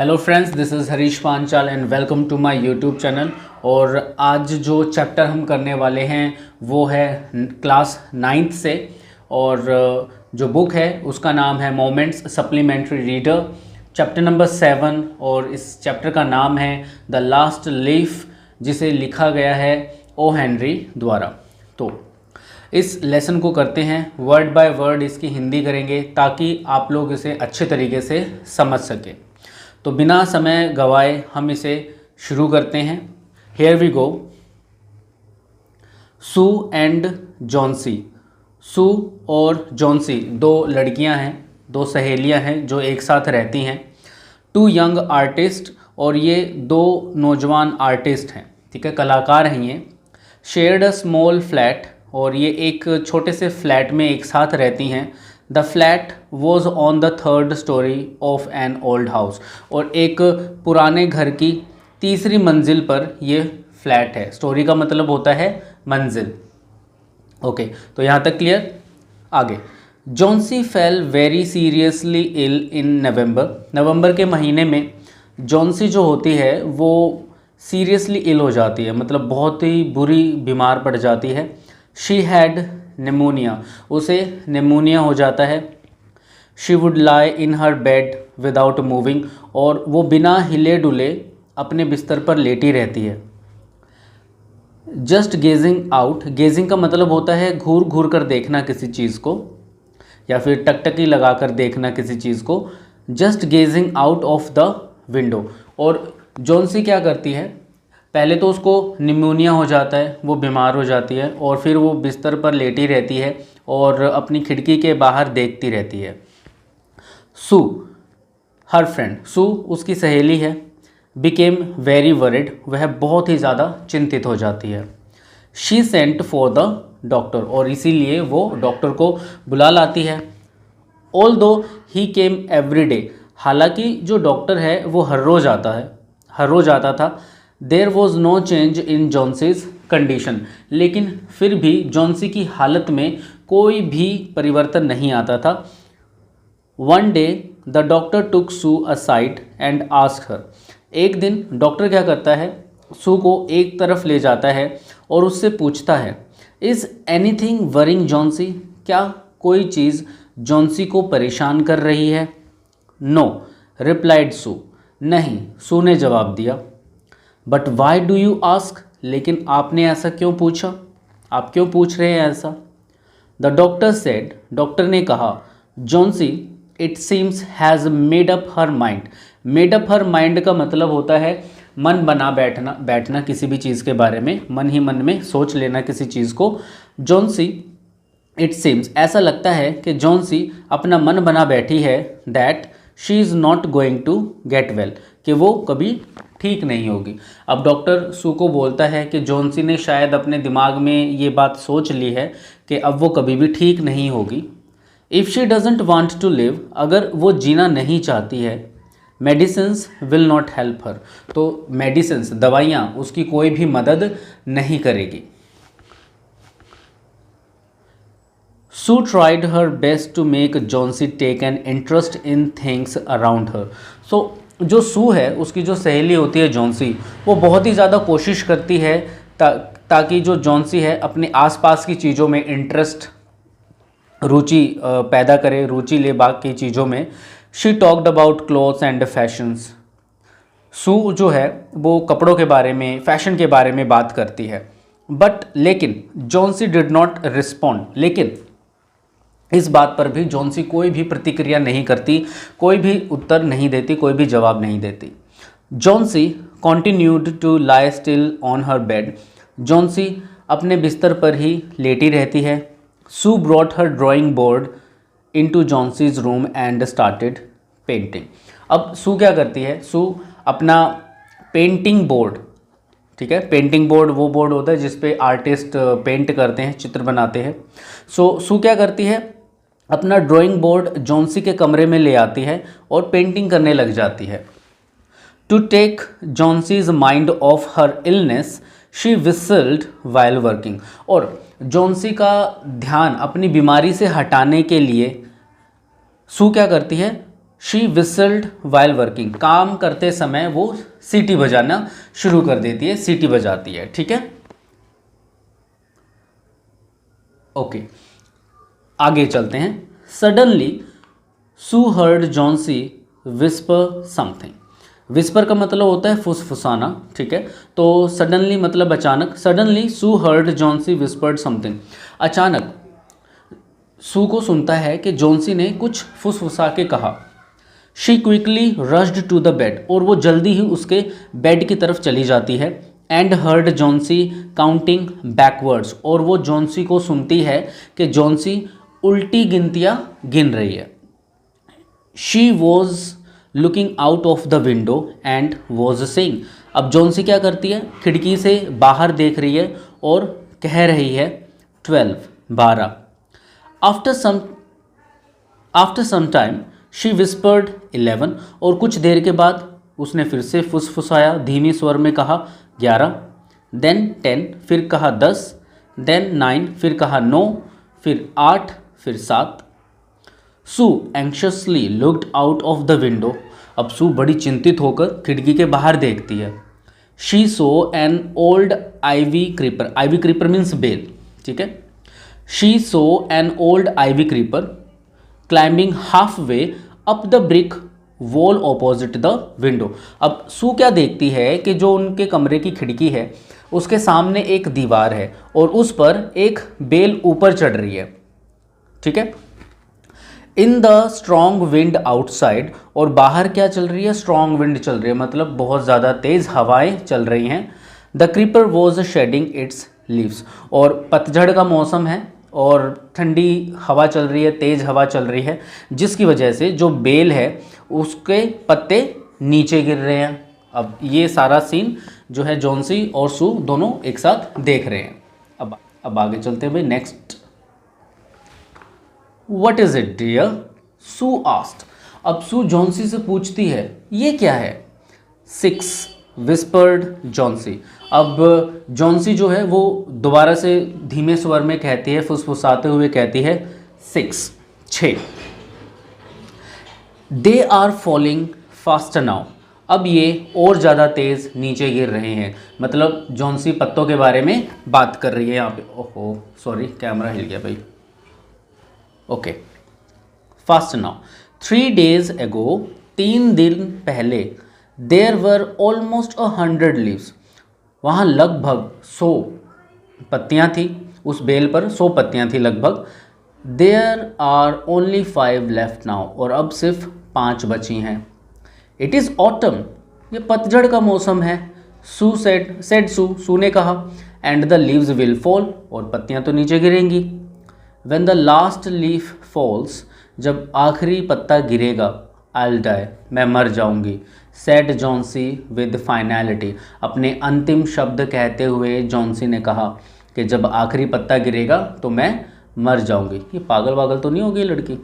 Hello friends, this is Harish Panchal and welcome to my YouTube channel. और आज जो chapter हम करने वाले हैं वो है क्लास 9th से, और जो बुक है उसका नाम है moments supplementary reader, chapter number 7। और इस चैप्टर का नाम है द लास्ट लीफ, जिसे लिखा गया है ओ हेनरी द्वारा। तो इस लेसन को करते हैं, वर्ड बाय वर्ड इसकी हिंदी करेंगे ताकि आप लोग इसे अच्छे तरीके से समझ सकें। तो बिना समय गवाए हम इसे शुरू करते हैं। Here we go. Sue and Johnsy. Sue और जॉन्सी दो लड़कियां हैं, दो सहेलियां हैं जो एक साथ रहती हैं। टू यंग आर्टिस्ट, और ये दो नौजवान आर्टिस्ट हैं, ठीक है, कलाकार हैं ये। शेयर्ड अ स्मॉल फ्लैट, और ये एक छोटे से फ्लैट में एक साथ रहती हैं। The flat was on the 3rd story of an old house, और एक पुराने घर की तीसरी मंजिल पर ये फ्लैट है। स्टोरी का मतलब होता है मंजिल। ओके, तो यहाँ तक क्लियर। आगे, Johnsy fell very seriously ill in November के महीने में जॉन्सी जो होती है वो सीरियसली इल हो जाती है, मतलब बहुत ही बुरी बीमार पड़ जाती है। शी हैड निमोनिया, उसे निमोनिया हो जाता है। She would lie in her bed without moving, और वो बिना हिले डुले अपने बिस्तर पर लेटी रहती है। जस्ट गेजिंग आउट, गेजिंग का मतलब होता है घूर घूर कर देखना किसी चीज़ को, या फिर टकटकी लगा कर देखना किसी चीज़ को। Just gazing out of the window. और जॉन्सी क्या करती है, पहले तो उसको निमोनिया हो जाता है, वो बीमार हो जाती है, और फिर वो बिस्तर पर लेटी रहती है और अपनी खिड़की के बाहर देखती रहती है। सू, हर फ्रेंड, सू उसकी सहेली है। बिकेम वेरी वरिड, वह बहुत ही ज़्यादा चिंतित हो जाती है। She sent for the doctor, और इसीलिए वो डॉक्टर को बुला लाती है। ऑल दो ही केम एवरी डे, हालांकि जो डॉक्टर है वो हर रोज़ आता था। There was no change in Johnsy's condition, लेकिन फिर भी जॉन्सी की हालत में कोई भी परिवर्तन नहीं आता था। One day the doctor took Sue aside and asked her, एक दिन डॉक्टर क्या करता है, सू को एक तरफ ले जाता है और उससे पूछता है, इज़ एनीथिंग वरिंग जॉन्सी, क्या कोई चीज़ जॉन्सी को परेशान कर रही है। नो रिप्लाइड सू, नहीं, सू ने जवाब दिया। But why do you ask, लेकिन आपने ऐसा क्यों पूछा, आप क्यों पूछ रहे हैं ऐसा। द डॉक्टर सेड, डॉक्टर ने कहा, Johnsy it seems has made up her mind. Made up her mind का मतलब होता है मन बना बैठना किसी भी चीज़ के बारे में, मन ही मन में सोच लेना किसी चीज़ को। जॉन्सी इट सीम्स, ऐसा लगता है कि जॉन्सी अपना मन बना बैठी है। That she is not going to get well, कि वो कभी ठीक नहीं होगी। अब डॉक्टर सू को बोलता है कि जॉन्सी ने शायद अपने दिमाग में ये बात सोच ली है कि अब वो कभी भी ठीक नहीं होगी। If she doesn't want to live, अगर वो जीना नहीं चाहती है, medicines will not help her, तो मेडिसिन्स, दवाइयाँ उसकी कोई भी मदद नहीं करेगी। Sue tried her best to make Johnsy take an interest in things around her. So जो सू है, उसकी जो सहेली होती है जॉन्सी, वो बहुत ही ज़्यादा कोशिश करती है ताकि जो जॉन्सी है अपने आसपास की चीज़ों में इंटरेस्ट, रुचि पैदा करे, रुचि ले बाकी चीज़ों में। She talked about clothes and fashions. Sue जो है वो कपड़ों के बारे में, फैशन के बारे में बात करती है। लेकिन जॉन्सी डिड नॉट रिस्पॉन्ड, लेकिन इस बात पर भी जॉन्सी कोई भी प्रतिक्रिया नहीं करती, कोई भी उत्तर नहीं देती, कोई भी जवाब नहीं देती। Johnsy continued to lie still on her bed, Johnsy अपने बिस्तर पर ही लेटी रहती है। Sue brought her drawing board into Johnsy's room and started painting. अब सू क्या करती है, सू अपना पेंटिंग बोर्ड, ठीक है, पेंटिंग बोर्ड वो बोर्ड होता है जिस पे आर्टिस्ट पेंट करते हैं, चित्र बनाते हैं। सू क्या करती है, अपना ड्राइंग बोर्ड जॉन्सी के कमरे में ले आती है और पेंटिंग करने लग जाती है। To take Johnsy's mind off her illness she whistled while working, और जॉन्सी का ध्यान अपनी बीमारी से हटाने के लिए सू क्या करती है, शी विसल्ड वाइल वर्किंग, काम करते समय वो सीटी बजाना शुरू कर देती है, सीटी बजाती है, ठीक है। ओके, आगे चलते हैं। Suddenly Sue heard Johnsy whisper something. Whisper का मतलब होता है फुसफुसाना, ठीक है। तो सडनली मतलब अचानक। Suddenly Sue heard Johnsy whispered something. अचानक सू को सुनता है कि जॉन्सी ने कुछ फुसफुसा के कहा। She quickly rushed to the bed, और वो जल्दी ही उसके बेड की तरफ चली जाती है। And heard Johnsy counting backwards, और वो जॉन्सी को सुनती है कि जॉन्सी उल्टी गिनतियाँ गिन रही है। She was looking out of the window and was saying. अब जॉन्सी क्या करती है, खिड़की से बाहर देख रही है और कह रही है 12, 12। After some time she whispered 11, और कुछ देर के बाद उसने फिर से फुसफुसाया, धीमी स्वर में कहा 11। देन 10, फिर कहा 10। देन 9, फिर कहा 9। फिर 8, फिर 7। Sue anxiously looked out of the window. अब सू बड़ी चिंतित होकर खिड़की के बाहर देखती है। She saw an old ivy creeper. Ivy creeper means बेल, ठीक है। She saw an old ivy creeper climbing half way up the brick wall opposite the window. अब सू क्या देखती है कि जो उनके कमरे की खिड़की है उसके सामने एक दीवार है और उस पर एक बेल ऊपर चढ़ रही है, ठीक है। In the strong wind outside, और बाहर क्या चल रही है, स्ट्रॉन्ग विंड चल रही है, मतलब बहुत ज़्यादा तेज़ हवाएं चल रही हैं। The creeper was shedding its leaves, और पतझड़ का मौसम है और ठंडी हवा चल रही है, तेज़ हवा चल रही है, जिसकी वजह से जो बेल है उसके पत्ते नीचे गिर रहे हैं। अब ये सारा सीन जो है जॉन्सी और सू दोनों एक साथ देख रहे हैं। अब आगे चलते हैं भाई, next. What is it, dear? Sue asked. अब सू जॉन्सी से पूछती है ये क्या है। 6, whispered जॉन्सी। अब जॉन्सी जो है वो दोबारा से धीमे स्वर में कहती है, फुसफुसाते हुए कहती है 6। They are falling faster now. अब ये और ज़्यादा तेज़ नीचे गिर रहे हैं, मतलब जॉन्सी पत्तों के बारे में बात कर रही है यहाँ पे। ओहो सॉरी, कैमरा हिल गया भाई। Okay, fast now. 3 days ago, 3 दिन पहले, देयर वर ऑलमोस्ट 100 लीव्स। वहाँ लगभग 100 पत्तियाँ थी, उस बेल पर 100 पत्तियाँ थी लगभग। There are only 5 left now, और अब सिर्फ 5 बची हैं। इट इज़ ऑटम, ये पतझड़ का मौसम है। सू सेड सू ने कहा। And the leaves will fall, और पत्तियाँ तो नीचे गिरेंगी। When the last leaf falls, जब आखिरी पत्ता गिरेगा, I'll die, मैं मर जाऊंगी। Said जॉन्सी with finality, अपने अंतिम शब्द कहते हुए जॉन्सी ने कहा कि जब आखिरी पत्ता गिरेगा तो मैं मर जाऊंगी। ये पागल वागल तो नहीं होगी लड़की।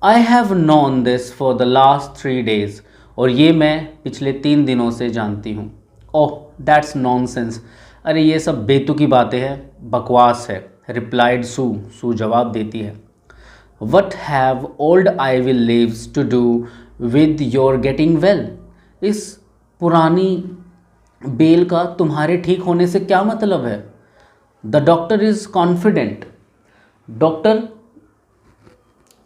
I have known this for the last 3 days, और ये मैं पिछले 3 दिनों से जानती हूँ। ओह दैट्स नॉनसेंस, अरे ये सब बेतुकी बातें हैं, बकवास है। रिप्लाइड सू जवाब देती है। What have old ivy leaves to do with your getting well. इस पुरानी बेल का तुम्हारे ठीक होने से क्या मतलब है। The doctor is confident, doctor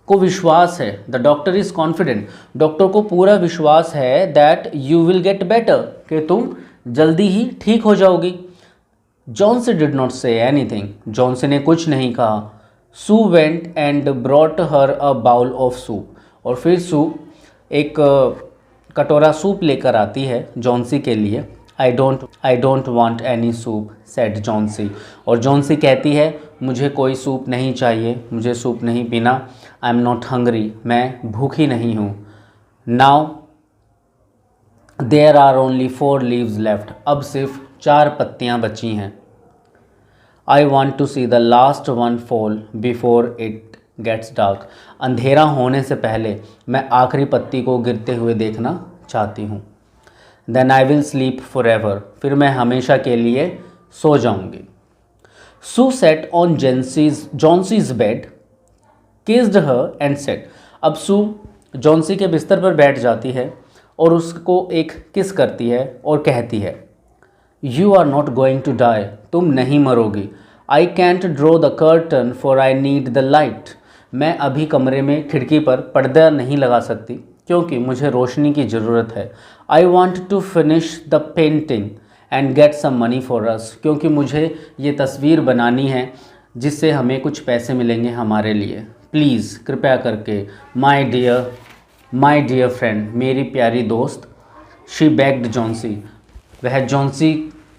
को विश्वास है। The doctor is confident, doctor को पूरा विश्वास है that you will get better, कि तुम जल्दी ही ठीक हो जाओगी। Johnsy did not say anything, Johnsy ने कुछ नहीं कहा। Sue went and brought her a bowl of soup, और फिर सू एक कटोरा सूप लेकर आती है जॉन्सी के लिए। I don't want any soup, said Johnsy, और जॉन्सी कहती है मुझे कोई सूप नहीं चाहिए, मुझे सूप नहीं पीना। आई एम नॉट हंग्री, मैं भूखी नहीं हूँ। Now there are only 4 leaves left, अब सिर्फ 4 पत्तियाँ बची हैं। I want to see the last one fall before it gets dark, अंधेरा होने से पहले मैं आखिरी पत्ती को गिरते हुए देखना चाहती हूँ। Then I will sleep forever, फिर मैं हमेशा के लिए सो जाऊँगी। Sue sat on Johnsy's bed, kissed her and said, अब सू जॉन्सी के बिस्तर पर बैठ जाती है और उसको एक किस करती है और कहती है, you are not going to die, तुम नहीं मरोगी। I can't draw the curtain for I need the light, मैं अभी कमरे में खिड़की पर पर्दा नहीं लगा सकती क्योंकि मुझे रोशनी की ज़रूरत है। I want to finish the painting and get some money for us, क्योंकि मुझे ये तस्वीर बनानी है जिससे हमें कुछ पैसे मिलेंगे हमारे लिए। प्लीज़ कृपया करके माई डियर फ्रेंड, मेरी प्यारी दोस्त। शी बेग्ड जॉन्सी, वह जॉन्सी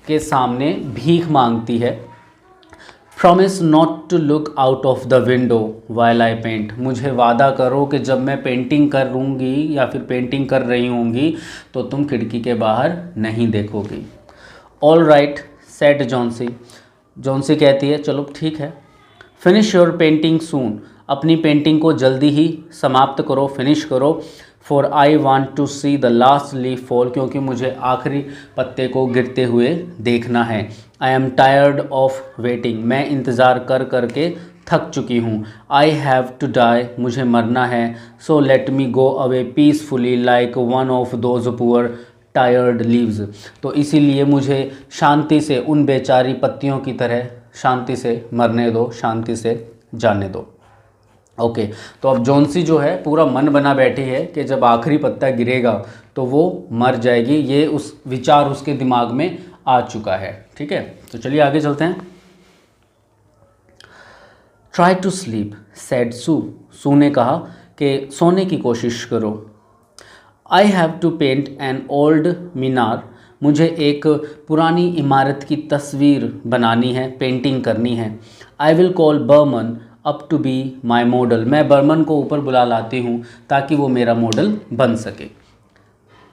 के सामने भीख मांगती है। Promise not to look out of the window while I paint, मुझे वादा करो कि जब मैं पेंटिंग करूँगी या फिर पेंटिंग कर रही होंगी तो तुम खिड़की के बाहर नहीं देखोगी। All right said Johnsy, Johnsy कहती है चलो ठीक है। फिनिश योर पेंटिंग सून, अपनी पेंटिंग को जल्दी ही समाप्त करो, फिनिश करो। For I want to see the last leaf fall, क्योंकि मुझे आखिरी पत्ते को गिरते हुए देखना है। I am tired of waiting, मैं इंतज़ार कर कर के थक चुकी हूँ। आई हैव टू डाई, मुझे मरना है। So let me go away peacefully like one of those poor tired leaves, तो इसीलिए मुझे शांति से उन बेचारी पत्तियों की तरह शांति से मरने दो, शांति से जाने दो। ओके, तो अब जॉन्सी जो है पूरा मन बना बैठी है कि जब आखिरी पत्ता गिरेगा तो वो मर जाएगी। ये उस विचार उसके दिमाग में आ चुका है। ठीक है, तो चलिए आगे चलते हैं। Try to sleep said Sue, Sue ने कहा कि सोने की कोशिश करो। I have to paint an old miner, मुझे एक पुरानी इमारत की तस्वीर बनानी है, पेंटिंग करनी है। I will call Behrman up to be my model, मैं बर्मन को ऊपर बुला लाती हूँ ताकि वो मेरा मॉडल बन सके।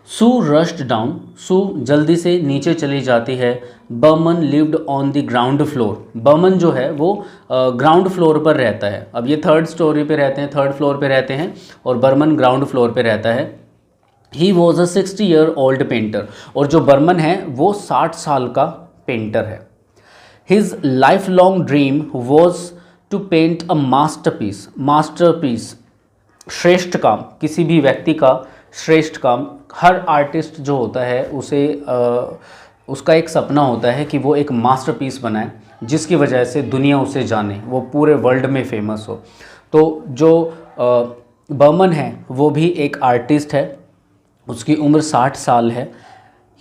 सू रश्ड डाउन, सू जल्दी से नीचे चली जाती है। Behrman lived on the ground floor, Behrman जो है वो ग्राउंड फ्लोर पर रहता है। अब ये थर्ड स्टोरी पे रहते हैं, थर्ड फ्लोर पे रहते हैं और बर्मन ग्राउंड फ्लोर पे रहता है। He was a 60-year-old painter, और जो बर्मन है वो 60 साल का पेंटर है। His life long dream was to paint a masterpiece, masterpiece श्रेष्ठ काम, किसी भी व्यक्ति का श्रेष्ठ काम। हर आर्टिस्ट जो होता है उसे उसका एक सपना होता है कि वो एक मास्टरपीस बनाए जिसकी वजह से दुनिया उसे जाने, वो पूरे वर्ल्ड में फेमस हो। तो जो बर्मन है वो भी एक आर्टिस्ट है, उसकी उम्र 60 साल है।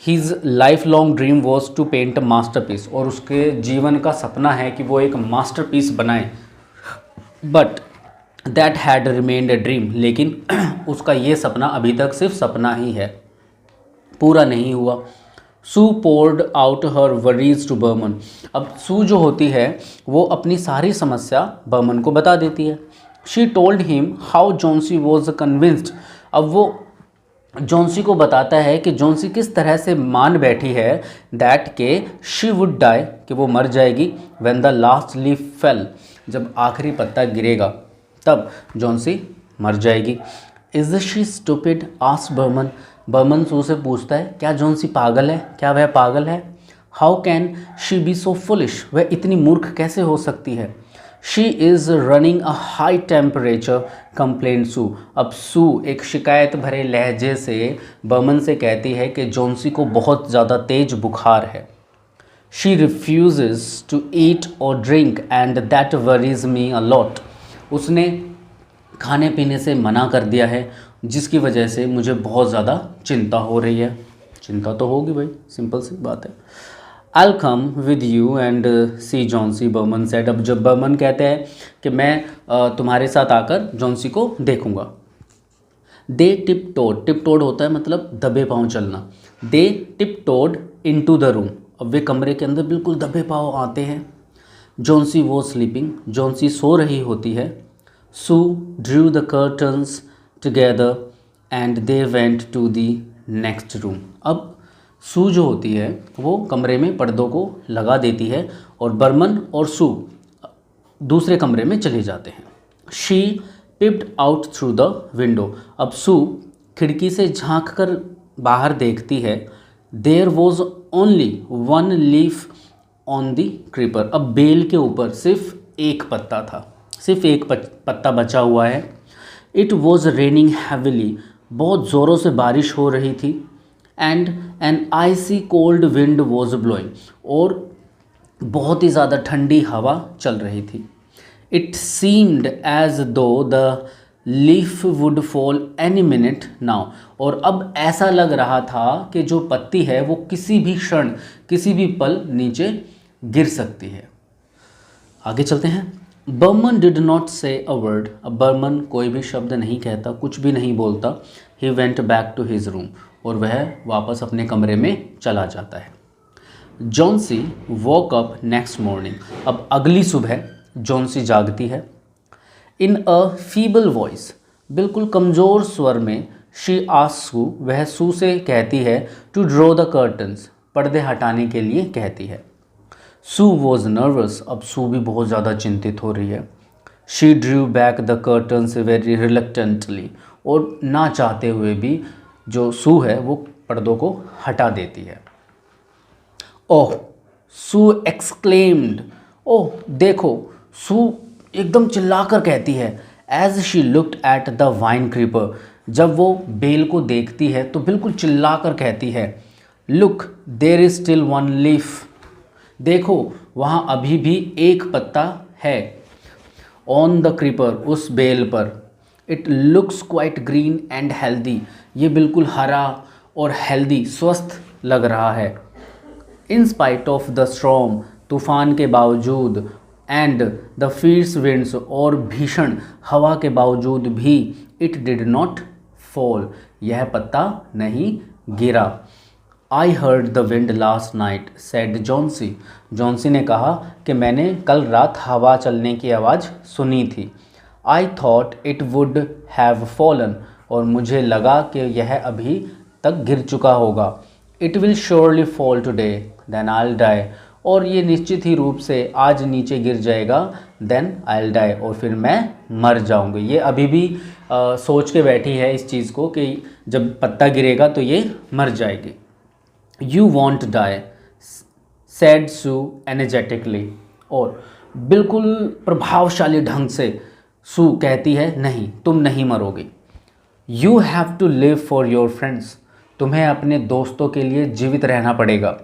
His life long dream was to paint a masterpiece, और उसके जीवन का सपना है कि वो एक मास्टरपीस बनाए। But that had remained a dream, लेकिन उसका ये सपना अभी तक सिर्फ सपना ही है, पूरा नहीं हुआ। Sue poured out her worries to Behrman, अब सू जो होती है वो अपनी सारी समस्या बर्मन को बता देती है। She told him how Johnsy was convinced, अब वो जॉन्सी को बताता है कि जॉन्सी किस तरह से मान बैठी है दैट के शी वुड डाई, कि वो मर जाएगी। When the last leaf fell, जब आखिरी पत्ता गिरेगा तब जॉन्सी मर जाएगी। Is she stupid asked Behrman, Behrman Sue से पूछता है क्या जॉन्सी पागल है, क्या वह पागल है। How can she be so foolish, वह इतनी मूर्ख कैसे हो सकती है। She is running a high temperature complained Sue, अब सू एक शिकायत भरे लहजे से बर्मन से कहती है कि जॉन्सी को बहुत ज़्यादा तेज बुखार है। शी रिफ्यूज़ टू ईट और drink and that worries me a lot, उसने खाने पीने से मना कर दिया है जिसकी वजह से मुझे बहुत ज़्यादा चिंता हो रही है। चिंता तो होगी भाई, सिंपल सी बात है। I'll come with you and see Johnsy, Behrman said, अब जब बर्मन कहते हैं कि मैं तुम्हारे साथ आकर जॉन्सी को देखूंगा। They tiptoed, tiptoed होता है मतलब दबे पाँव चलना। They tiptoed into the room, अब वे कमरे के अंदर बिल्कुल दबे पाँव आते हैं। जॉन्सी वॉज स्लीपिंग, जॉन्सी सो रही होती है। Sue drew the curtains together and they went to the next room, अब सू जो होती है वो कमरे में पर्दों को लगा देती है और बर्मन और सू दूसरे कमरे में चले जाते हैं। She peeped out through the window, अब सू खिड़की से झांक कर बाहर देखती है। There was only one leaf on the creeper, अब बेल के ऊपर सिर्फ एक पत्ता था, सिर्फ एक पत्ता बचा हुआ है। इट वॉज रेनिंग हैविली, बहुत ज़ोरों से बारिश हो रही थी। And an icy cold wind was blowing, और बहुत ही ज़्यादा ठंडी हवा चल रही थी। It seemed as though the leaf would fall any minute now, और अब ऐसा लग रहा था कि जो पत्ती है वो किसी भी क्षण, किसी भी पल नीचे गिर सकती है। आगे चलते हैं। बर्मन डिड नॉट से अ वर्ड, अब बर्मन कोई भी शब्द नहीं कहता, कुछ भी नहीं बोलता। He went back to his room, और वह वापस अपने कमरे में चला जाता है। Johnsy woke up next morning, अब अगली सुबह जॉन्सी जागती है। इन अ फीबल वॉइस, बिल्कुल कमज़ोर स्वर में, शी आस्क्स सू, वह सू से कहती है, टू ड्रॉ द कर्टन्स, पर्दे हटाने के लिए कहती है। सू वॉज नर्वस, अब सू भी बहुत ज़्यादा चिंतित हो रही है। She Drew back the curtains very reluctantly, और ना चाहते हुए भी जो सू है वो पर्दों को हटा देती है। ओह, सू एक्सक्लेम्ड, ओह देखो, सू एकदम चिल्लाकर कहती है। As she looked at the vine creeper, जब वो बेल को देखती है तो बिल्कुल चिल्लाकर कहती है, look there is still one leaf, देखो वहाँ अभी भी एक पत्ता है। ऑन द क्रीपर, उस बेल पर। It looks quite green and healthy, ये बिल्कुल हरा और हेल्दी, स्वस्थ लग रहा है। In spite of the storm, तूफान के बावजूद, एंड द फीर्स विंड्स, और भीषण हवा के बावजूद भी, इट डिड नॉट फॉल, यह पत्ता नहीं गिरा। I heard the wind last night, said Johnsy, Johnsy ने कहा कि मैंने कल रात हवा चलने की आवाज़ सुनी थी। I thought it would have fallen, और मुझे लगा कि यह अभी तक गिर चुका होगा। It will surely fall today, then I will die, और ये निश्चित ही रूप से आज नीचे गिर जाएगा, देन आई विल डाई, और फिर मैं मर जाऊंगी। ये अभी भी सोच के बैठी है इस चीज़ को कि जब पत्ता गिरेगा तो ये मर जाएगी। You won't die, said Sue energetically, और बिल्कुल प्रभावशाली ढंग से सू कहती है, नहीं तुम नहीं मरोगे। You have to live for your friends, तुम्हें अपने दोस्तों के लिए जीवित रहना पड़ेगा।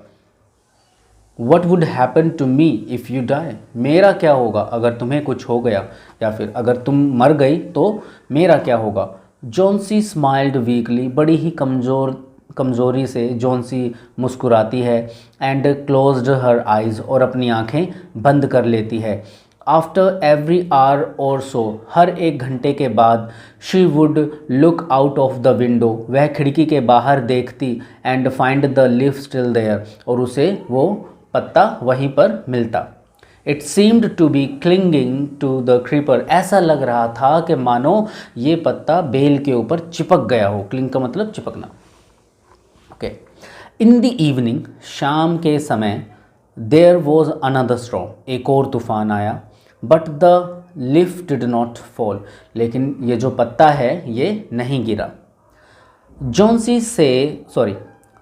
What would happen to me if you die, मेरा क्या होगा अगर तुम्हें कुछ हो गया, या फिर अगर तुम मर गई तो मेरा क्या होगा। जॉन्सी स्माइल्ड वीकली, बड़ी ही कमज़ोरी से जॉन्सी मुस्कुराती है। एंड क्लोज्ड हर आइज़, और अपनी आँखें बंद कर लेती है। आफ्टर एवरी आवर और सो, हर एक घंटे के बाद, she would look out of the window, वह खिड़की के बाहर देखती। And find the leaf still there, और उसे वो पत्ता वहीं पर मिलता। It seemed to be clinging to the creeper, ऐसा लग रहा था कि मानो ये पत्ता बेल के ऊपर चिपक गया हो। क्लिंग का मतलब चिपकना। ओके। इन द इवनिंग, शाम के समय, देयर वॉज अनदर स्टॉर्म, एक और तूफान आया। But the leaf did not fall, लेकिन ये जो पत्ता है ये नहीं गिरा।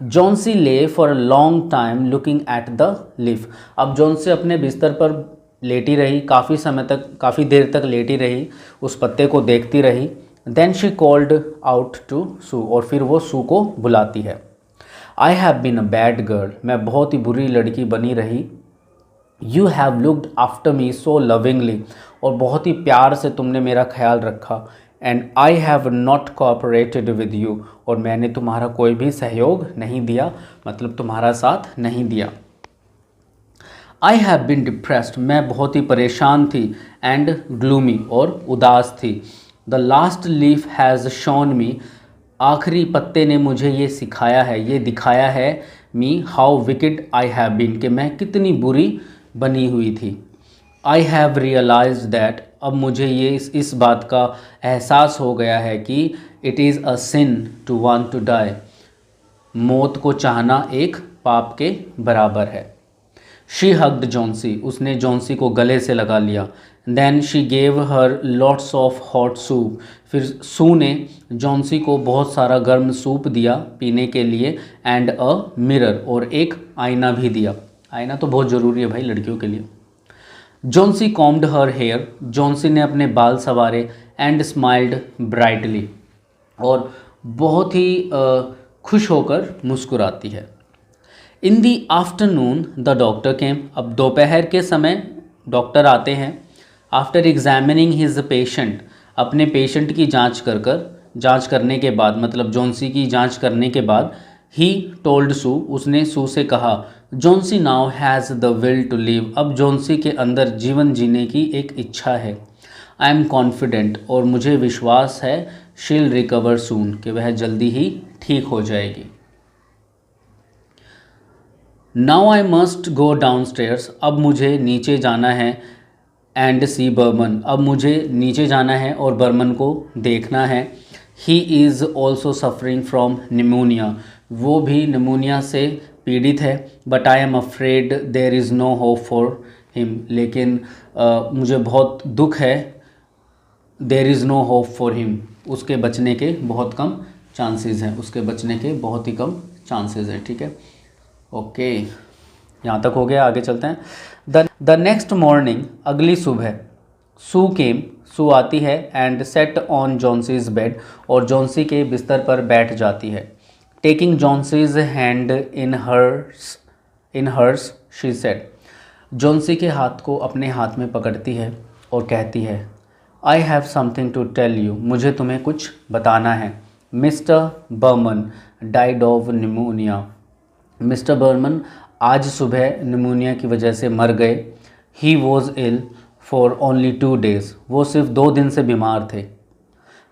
जॉन्सी ले for a long time looking at the leaf, अब जॉन्सी अपने बिस्तर पर लेटी रही, काफ़ी समय तक, काफ़ी देर तक लेटी रही, उस पत्ते को देखती रही। Then she called out to Sue, और फिर वो सू को बुलाती है। I have been a bad girl, मैं बहुत ही बुरी लड़की बनी रही। You have looked after me so lovingly, और बहुत ही प्यार से तुमने मेरा ख्याल रखा। And I have not cooperated with you, और मैंने तुम्हारा कोई भी सहयोग नहीं दिया, मतलब तुम्हारा साथ नहीं दिया। आई हैव बीन डिप्रेस्ड, मैं बहुत ही परेशान थी। एंड ग्लूमी, और उदास थी। The last leaf has shown me, आखिरी पत्ते ने मुझे ये सिखाया है, ये दिखाया है, me how wicked I have been, कि मैं कितनी बुरी बनी हुई थी। आई हैव रियलाइज दैट, अब मुझे ये इस बात का एहसास हो गया है कि it is a sin to want to die, मौत को चाहना एक पाप के बराबर है। शी हग्ड जॉन्सी, उसने जॉन्सी को गले से लगा लिया। Then she gave her lots of hot soup, फिर सू ने जॉन्सी को बहुत सारा गर्म सूप दिया पीने के लिए। एंड अ मिरर, और एक आईना भी दिया। आईना तो बहुत ज़रूरी है भाई लड़कियों के लिए। Johnsy combed her hair, Johnsy ने अपने बाल संवारे। एंड स्माइल्ड ब्राइटली, और बहुत ही खुश होकर मुस्कुराती है। In the afternoon the doctor came, अब दोपहर के समय डॉक्टर आते हैं। आफ्टर एग्जामिनिंग हिज पेशेंट, अपने पेशेंट की जांच करने के बाद, मतलब जॉन्सी की जांच करने के बाद, ही टोल्ड सू, उसने सू से कहा, Johnsy now has the will to live, अब जॉन्सी के अंदर जीवन जीने की एक इच्छा है। आई एम कॉन्फिडेंट, और मुझे विश्वास है, शील रिकवर सून, कि वह जल्दी ही ठीक हो जाएगी। Now I must go down stairs, अब मुझे नीचे जाना है, एंड सी बर्मन, अब मुझे नीचे जाना है और बर्मन को देखना है। He is also suffering from pneumonia, वो भी निमोनिया से पीड़ित है। But I am afraid there is no hope for him, लेकिन मुझे बहुत दुख है, there is no hope for him, उसके बचने के बहुत कम चांसेस हैं, उसके बचने के बहुत ही कम चांसेस हैं। ठीक है, ओके, यहाँ तक हो गया, आगे चलते हैं। द नेक्स्ट मॉर्निंग, अगली सुबह, सू केम, सू आती है, and sat on Johnsy's bed, और जॉन्सी के बिस्तर पर बैठ जाती है। Taking Johnsy's hand in hers she said, Johnsy के हाथ को अपने हाथ में पकड़ती है और कहती है, I have something to tell you, मुझे तुम्हें कुछ बताना है। Mr Behrman died of pneumonia, Mr Behrman आज सुबह निमोनिया की वजह से मर गए। He was ill for only 2 days, वो सिर्फ 2 दिन से बीमार थे।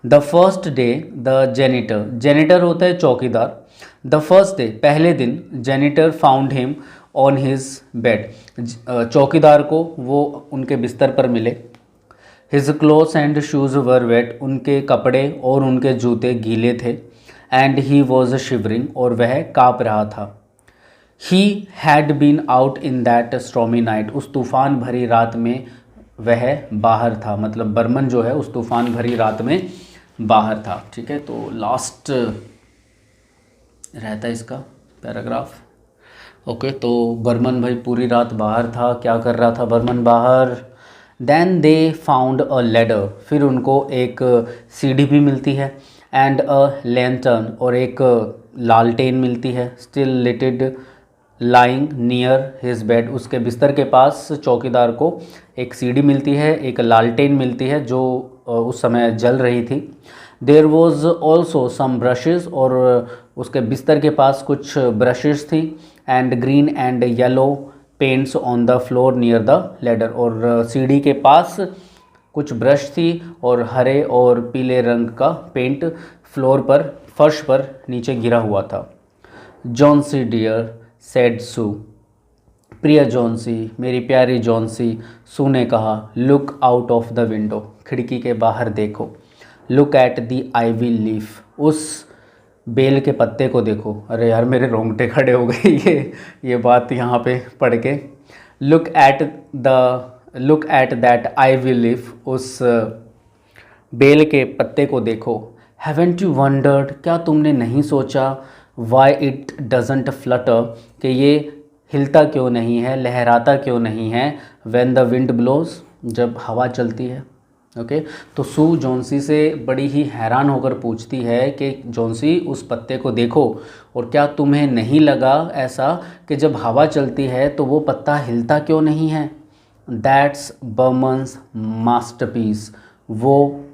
The first day the janitor, janitor होता है चौकीदार। द फर्स्ट डे, पहले दिन, janitor found him on his bed, चौकीदार को वो उनके बिस्तर पर मिले। His clothes and shoes were wait, उनके कपड़े और उनके जूते गीले थे। एंड ही वॉज शिवरिंग, और वह काँप रहा था। He had been out in that stormy night, उस तूफ़ान भरी रात में वह बाहर था, मतलब बर्मन जो है उस तूफ़ान भरी रात में बाहर था। ठीक है, तो लास्ट रहता है इसका पैराग्राफ। ओके, तो बर्मन भाई पूरी रात बाहर था। क्या कर रहा था बर्मन बाहर? Then they found a ladder, फिर उनको एक सीढ़ी भी मिलती है। एंड अ लैंटर्न, और एक लालटेन मिलती है। Still lighted lying near his bed, उसके बिस्तर के पास चौकीदार को एक सीढ़ी मिलती है, एक लालटेन मिलती है जो उस समय जल रही थी। There was also some brushes, और उसके बिस्तर के पास कुछ ब्रशेज़ थी। And green and yellow paints on the floor near the ladder, और सीढ़ी के पास कुछ ब्रश थी और हरे और पीले रंग का पेंट फ्लोर पर, फर्श पर नीचे गिरा हुआ था। जॉन्सी डियर सेड सू, प्रिय जॉन्सी, मेरी प्यारी जॉन्सी, सू ने कहा। Look out of the window, खिड़की के बाहर देखो। Look at the ivy leaf, उस बेल के पत्ते को देखो। अरे यार मेरे रोंगटे खड़े हो गए ये बात यहाँ पे पढ़ के। Look at that ivy leaf, उस बेल के पत्ते को देखो। हैवेंट यू वंडर्ड, क्या तुमने नहीं सोचा? वाई इट डजेंट फ्लटर, कि ये हिलता क्यों नहीं है, लहराता क्यों नहीं है। व्हेन द विंड ब्लोज, जब हवा चलती है। ओके, तो सू जॉन्सी से बड़ी ही हैरान होकर पूछती है कि जॉन्सी उस पत्ते को देखो, और क्या तुम्हें नहीं लगा ऐसा कि जब हवा चलती है तो वो पत्ता हिलता क्यों नहीं है? दैट्स बर्मन्स मास्टरपीस, वो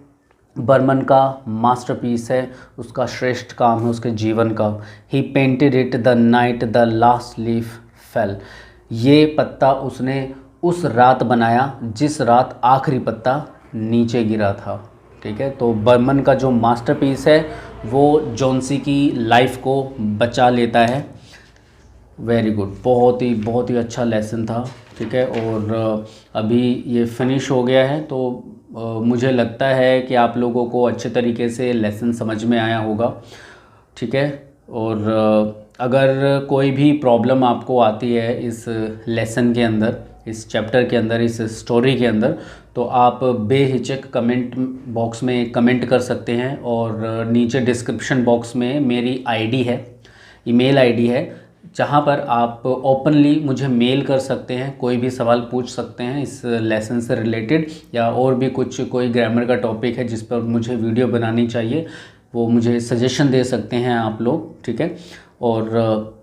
बर्मन का मास्टरपीस है, उसका श्रेष्ठ काम है उसके जीवन का। He painted it the night the last leaf fell, ये पत्ता उसने उस रात बनाया जिस रात आखिरी पत्ता नीचे गिरा था। ठीक है, तो बर्मन का जो मास्टरपीस है वो जॉन्सी की लाइफ को बचा लेता है। वेरी गुड, बहुत ही अच्छा लेसन था। ठीक है, और अभी ये फिनिश हो गया है, तो मुझे लगता है कि आप लोगों को अच्छे तरीके से लेसन समझ में आया होगा। ठीक है, और अगर कोई भी प्रॉब्लम आपको आती है इस लेसन के अंदर, इस चैप्टर के अंदर, इस स्टोरी के अंदर, तो आप बेहिचक कमेंट बॉक्स में कमेंट कर सकते हैं। और नीचे डिस्क्रिप्शन बॉक्स में मेरी आईडी है, ईमेल आईडी है, जहाँ पर आप ओपनली मुझे मेल कर सकते हैं, कोई भी सवाल पूछ सकते हैं इस लेसन से रिलेटेड, या और भी कुछ कोई ग्रामर का टॉपिक है जिस पर मुझे वीडियो बनानी चाहिए, वो मुझे सजेशन दे सकते हैं आप लोग, ठीक है। और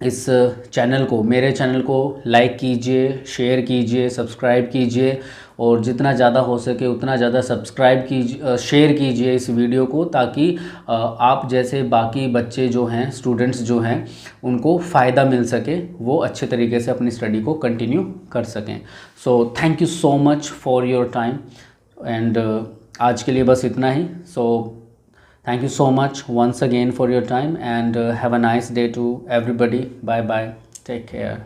इस चैनल को, मेरे चैनल को लाइक कीजिए, शेयर कीजिए, सब्सक्राइब कीजिए, और जितना ज़्यादा हो सके उतना ज़्यादा सब्सक्राइब कीजिए, शेयर कीजिए इस वीडियो को, ताकि आप जैसे बाकी बच्चे जो हैं, स्टूडेंट्स जो हैं, उनको फ़ायदा मिल सके, वो अच्छे तरीके से अपनी स्टडी को कंटिन्यू कर सकें। So thank you so much for your time, and आज के लिए बस इतना ही। सो thank you so much once again for your time, and have a nice day to everybody. Bye bye, take care.